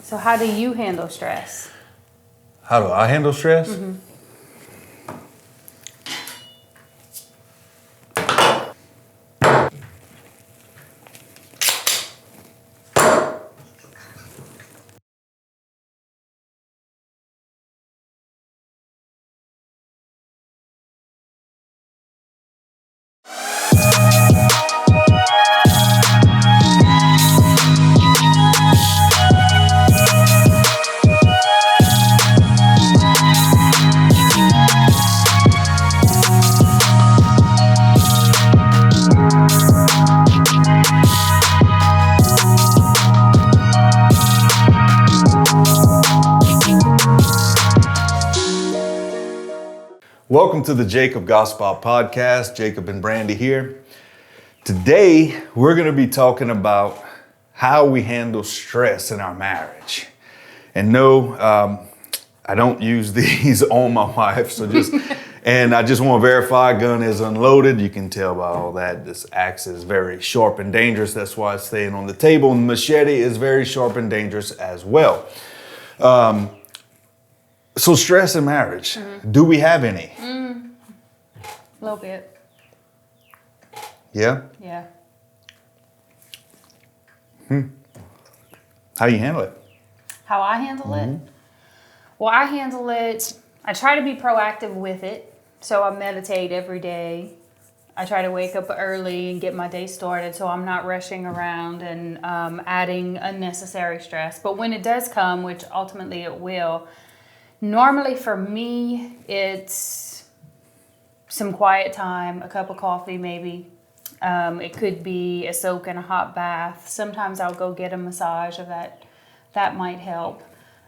So how do you handle stress? How do I handle stress? Welcome to the Jacob Gospel Podcast. Jacob and Brandy here. Today, we're going to be talking about how we handle stress in our marriage. And no, I don't use these on my wife, and I just want to verify gun is unloaded. You can tell by all that. This axe is very sharp and dangerous. That's why it's staying on the table. And the machete is very sharp and dangerous as well. So stress in marriage, do we have any? A little bit. Yeah? Yeah. How you handle it? How I handle it? Well, I try to be proactive with it. So I meditate every day. I try to wake up early and get my day started so I'm not rushing around and adding unnecessary stress. But when it does come, which ultimately it will, normally for me, it's some quiet time, a cup of coffee maybe. It could be a soak in a hot bath. Sometimes I'll go get a massage of that. That might help.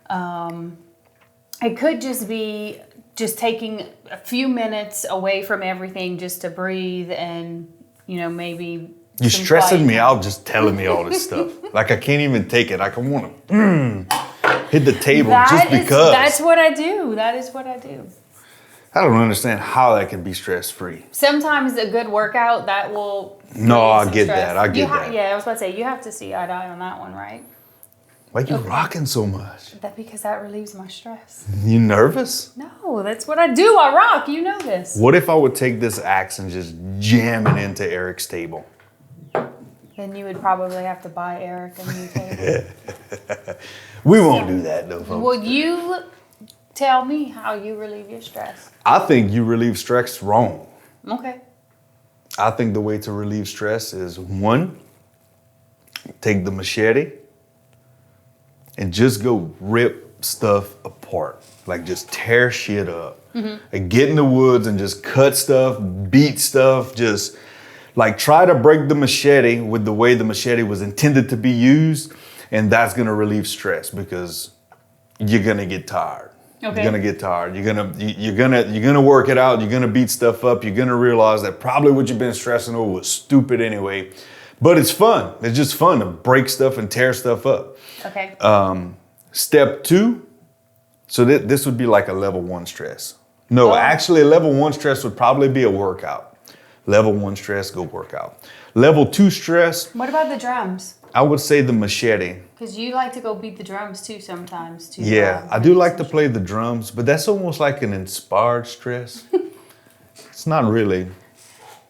It could just be taking a few minutes away from everything just to breathe and, maybe... You're stressing me out just telling me all this stuff. Like I can't even take it. Like I want to hit the table just because. That's what I do. That is what I do. I don't understand how that can be stress-free. Sometimes a good workout, that will... No, I some get stress. that. I get that. Yeah, I was about to say, you have to see eye to eye on that one, right? Why are you rocking so much? Because that relieves my stress. You nervous? No, that's what I do. I rock. You know this. What if I would take this axe and just jam it into Eric's table? Then you would probably have to buy Eric a new table. We won't do that though, folks. Well, you tell me how you relieve your stress. I think you relieve stress wrong. Okay. I think the way to relieve stress is one, take the machete and just go rip stuff apart. Like just tear shit up. Like get in the woods and just cut stuff, beat stuff, just like try to break the machete with the way the machete was intended to be used. And that's gonna relieve stress because you're gonna get tired. Okay. You're gonna get tired. You're gonna work it out. You're gonna beat stuff up. You're gonna realize that probably what you've been stressing over was stupid anyway. But it's fun. It's just fun to break stuff and tear stuff up. Okay. Step two. So this would be like a level 1 stress. No, actually, a level 1 stress would probably be a workout. Level 1 stress, go work out. Level 2 stress. What about the drums? I would say the machete. Because you like to go beat the drums too sometimes. Too. Yeah, I do like to play the drums, but that's almost like an inspired stress. It's not really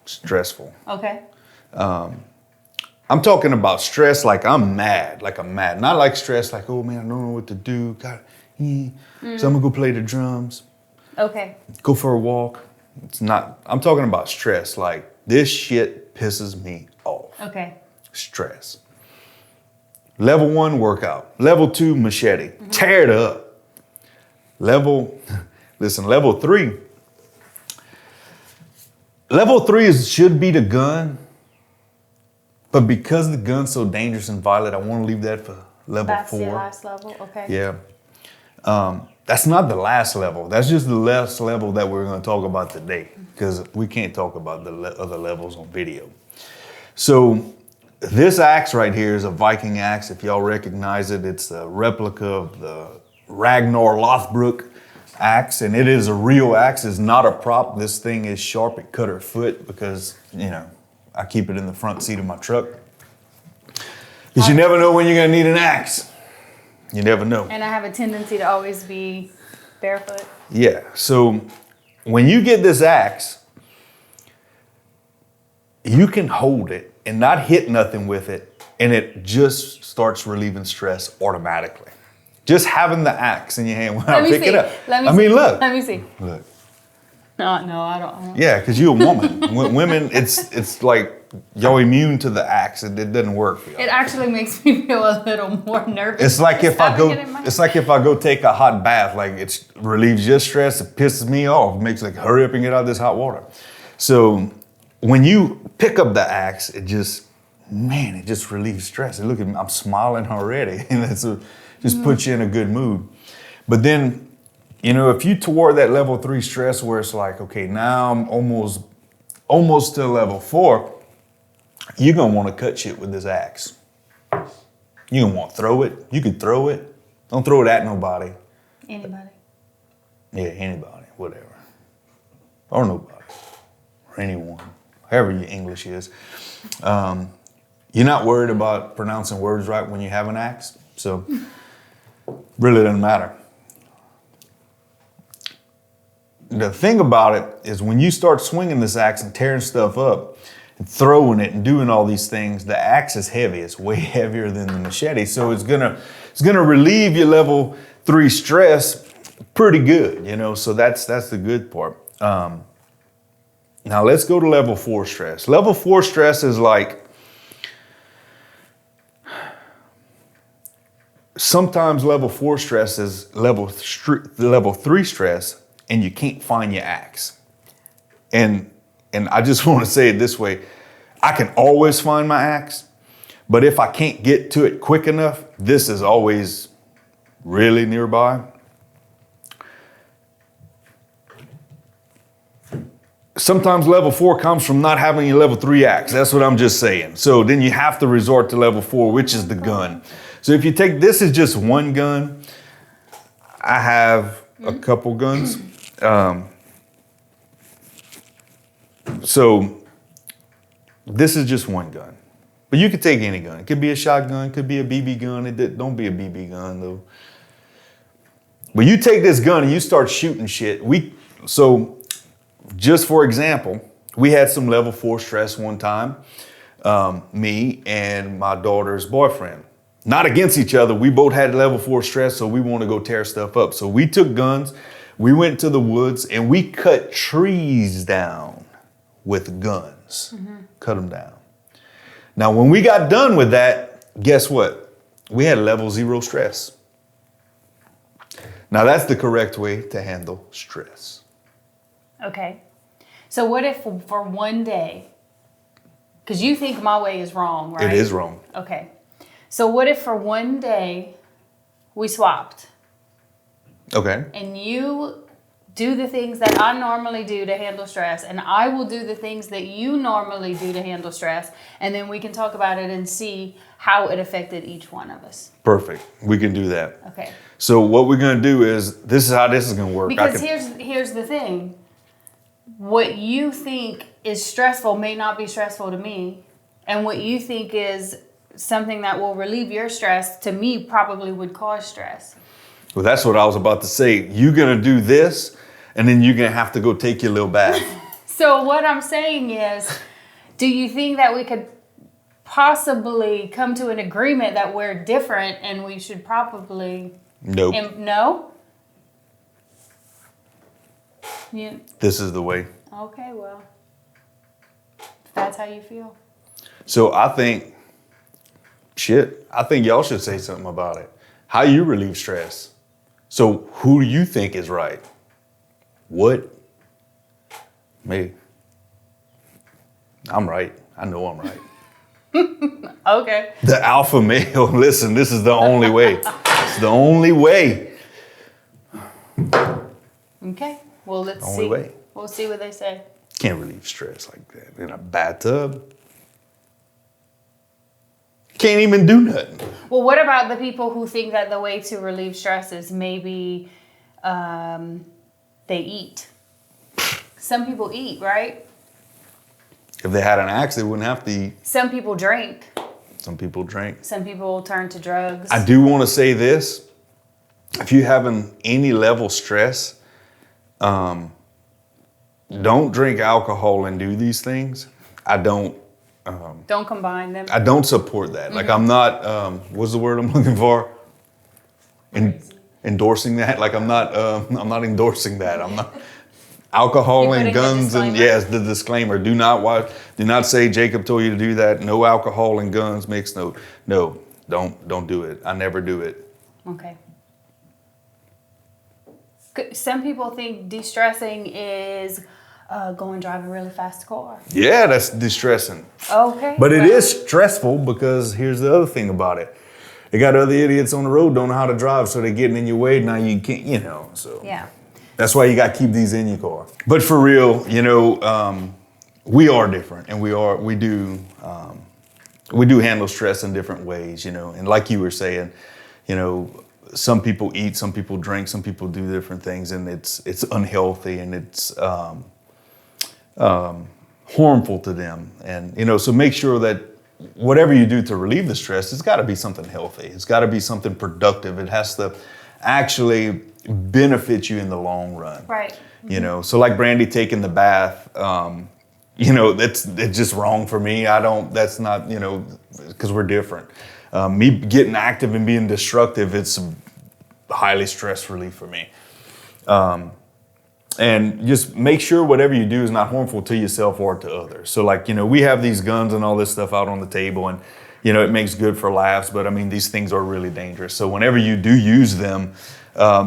stressful. Okay. I'm talking about stress like I'm mad. Not like stress like, oh man, I don't know what to do. So I'm gonna go play the drums. Okay. Go for a walk. It's not, I'm talking about stress like this shit pisses me off. Okay. Stress. Level 1, workout. Level 2, machete. Tear it up. Level 3. Level 3 should be the gun. But because the gun's so dangerous and violent, I want to leave that for level 4. That's the last level, okay. Yeah. That's not the last level. That's just the last level that we're going to talk about today because we can't talk about the other levels on video. So this axe right here is a Viking axe. If y'all recognize it, it's a replica of the Ragnar Lothbrok axe, and it is a real axe. It's not a prop. This thing is sharp. It cut her foot because, I keep it in the front seat of my truck. Because you never know when you're going to need an axe. You never know. And I have a tendency to always be barefoot. Yeah. So when you get this axe, you can hold it and not hit nothing with it, and it just starts relieving stress automatically. Just having the axe in your hand when I pick it up. Look. Let me see. Look. No, I don't. Yeah, because you're a woman. Women, it's like you're immune to the axe. It doesn't work for you. It actually makes me feel a little more nervous. It's like if I having it in my it's like if I go take a hot bath. Like it relieves your stress. It pisses me off. It makes like hurry up and get out of this hot water. So when you pick up the axe, it just relieves stress. And look at me, I'm smiling already, and just puts you in a good mood. But then, you know, if you toward that level 3 stress where it's like, okay, now I'm almost to level 4, you're gonna want to cut shit with this axe. You're gonna want to throw it. You can throw it. Don't throw it at nobody. Anybody. Yeah, anybody, whatever. Or nobody. Or anyone. However your English is. You're not worried about pronouncing words right when you have an axe. So really doesn't matter. The thing about it is when you start swinging this axe and tearing stuff up and throwing it and doing all these things, the axe is heavy. It's way heavier than the machete. So it's gonna relieve your level 3 stress pretty good, you know, so that's the good part. Now let's go to level 4 stress. Level 4 stress is like, sometimes level 4 stress is level 3 stress, and you can't find your axe. And I just want to say it this way. I can always find my axe, but if I can't get to it quick enough, this is always really nearby. Sometimes level 4 comes from not having a level 3 axe. That's what I'm just saying. So then you have to resort to level 4, which is the gun. So if you take, this is just one gun. I have a couple guns. So this is just one gun, but you could take any gun. It could be a shotgun, it could be a BB gun. Don't be a BB gun though. But you take this gun and you start shooting shit. So just for example, we had some level 4 stress one time, me and my daughter's boyfriend. Not against each other. We both had level 4 stress, so we want to go tear stuff up. So we took guns, we went to the woods, and we cut trees down with guns. Cut them down. Now, when we got done with that, guess what? We had level 0 stress. Now, that's the correct way to handle stress. Okay. So what if for one day, because you think my way is wrong, right? It is wrong. Okay. So what if for one day we swapped? Okay. And you do the things that I normally do to handle stress, and I will do the things that you normally do to handle stress, and then we can talk about it and see how it affected each one of us. Perfect. We can do that. Okay. So what we're going to do is, this is how this is going to work. Because here's the thing. What you think is stressful may not be stressful to me, and what you think is something that will relieve your stress to me probably would cause stress. Well, that's what I was about to say. You're going to do this, and then you're going to have to go take your little bath. So what I'm saying is, do you think that we could possibly come to an agreement that we're different and we should probably... Nope. No? Yeah. This is the way. Okay, well, if that's how you feel. So I think y'all should say something about it. How you relieve stress. So who do you think is right? What? Me. I'm right. I know I'm right. Okay. The alpha male. Listen, this is the only way. It's the only way. Okay. Well, let's Only see. way. We'll see what they say. Can't relieve stress like that in a bathtub. Can't even do nothing. Well, what about the people who think that the way to relieve stress is maybe they eat? Some people eat, right? If they had an axe, they wouldn't have to eat. Some people drink. Some people drink. Some people turn to drugs. I do want to say this. if you're having any level stress, don't drink alcohol and do these things. I don't combine them. I don't support that. Like I'm not, what's the word I'm looking for? Endorsing that. Like I'm not endorsing that. I'm not alcohol You and putting the guns and disclaimer? yes, the disclaimer. Do not say Jacob told you to do that. No alcohol and guns mixed. No, don't do it. I never do it. Okay. Some people think de-stressing is going drive a really fast car. Yeah, that's distressing. Okay. But it well, is stressful because here's the other thing about it. They got other idiots on the road don't know how to drive, so they're getting in your way. Now you can't, so. Yeah. That's why you got to keep these in your car. But for real, we are different, and we do handle stress in different ways, And like you were saying, some people eat, some people drink, some people do different things, and it's unhealthy and it's harmful to them. And so make sure that whatever you do to relieve the stress, it's got to be something healthy. It's got to be something productive. It has to actually benefit you in the long run. Right. So like Brandy taking the bath, it's just wrong for me. That's not, because we're different. Me getting active and being destructive, it's highly stress relief for me. And just make sure whatever you do is not harmful to yourself or to others. So like, we have these guns and all this stuff out on the table and, it makes good for laughs, but I mean, these things are really dangerous. So whenever you do use them,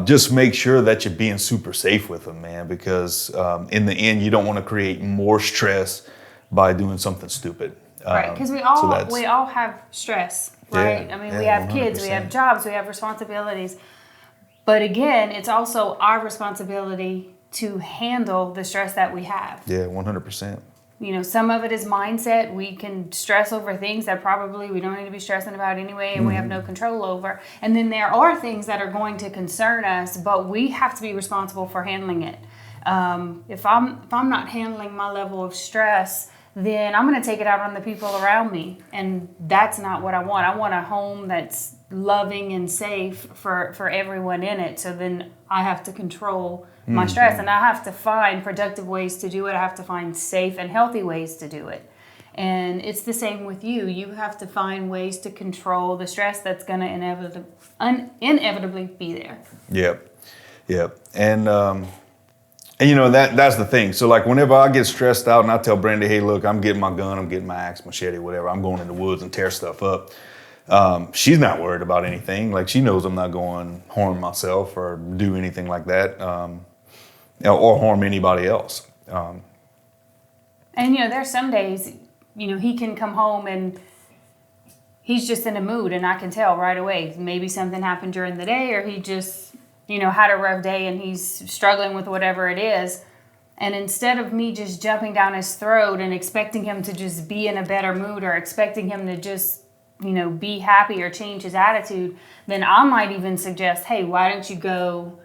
just make sure that you're being super safe with them, man, because in the end, you don't want to create more stress by doing something stupid. Right, because we all have stress, right? Yeah, I mean, we have kids, we have jobs, we have responsibilities. But again, it's also our responsibility to handle the stress that we have. Yeah, 100%. Some of it is mindset. We can stress over things that probably we don't need to be stressing about anyway, and we have no control over. And then there are things that are going to concern us, but we have to be responsible for handling it. If I'm not handling my level of stress, then I'm going to take it out on the people around me, and that's not what I want. I want a home that's loving and safe for everyone in it. So then I have to control my stress, and I have to find productive ways to do it. I have to find safe and healthy ways to do it. And it's the same with you. You have to find ways to control the stress that's going to inevitably be there. Yep. And that's the thing. So like whenever I get stressed out and I tell Brandy, hey, look, I'm getting my gun, I'm getting my axe, machete, whatever. I'm going in the woods and tear stuff up. She's not worried about anything. Like she knows I'm not going to harm myself or do anything like that, or harm anybody else. And there's some days, he can come home and he's just in a mood, and I can tell right away. Maybe something happened during the day, or he just, had a rough day and he's struggling with whatever it is. And instead of me just jumping down his throat and expecting him to just be in a better mood, or expecting him to just be happy or change his attitude, then I might even suggest, hey, why don't you go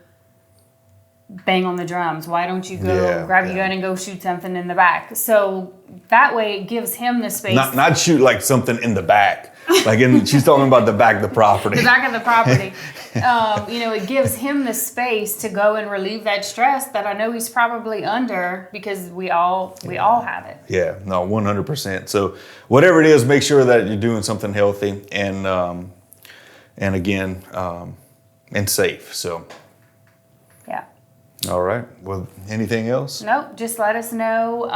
bang on the drums? Why don't you go grab your gun and go shoot something in the back? So that way it gives him the space. Not shoot like something in the back. Like she's talking about the back of the property. The back of the property. It gives him the space to go and relieve that stress that I know he's probably under, because we all have it. Yeah, no, 100%. So whatever it is, make sure that you're doing something healthy and again, and safe. So. Yeah. All right. Well, anything else? Nope. Just let us know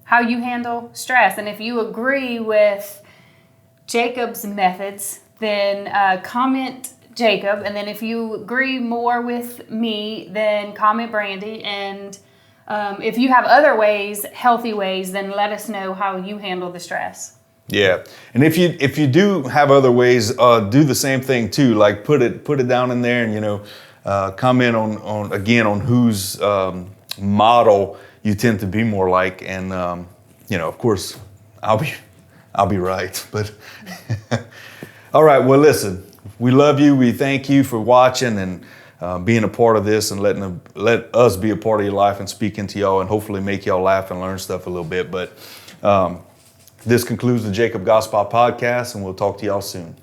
how you handle stress. And if you agree with Jacob's methods, then comment Jacob. And then if you agree more with me, then comment Brandy. And if you have other ways, healthy ways, then let us know how you handle the stress. Yeah. And if you do have other ways, do the same thing too. Like put it down in there and, comment on whose model you tend to be more like. And, of course, I'll be right. But all right. Well, listen, we love you. We thank you for watching and being a part of this and let us be a part of your life and speak into y'all and hopefully make y'all laugh and learn stuff a little bit. But this concludes the Jacob Gospel Podcast, and we'll talk to y'all soon.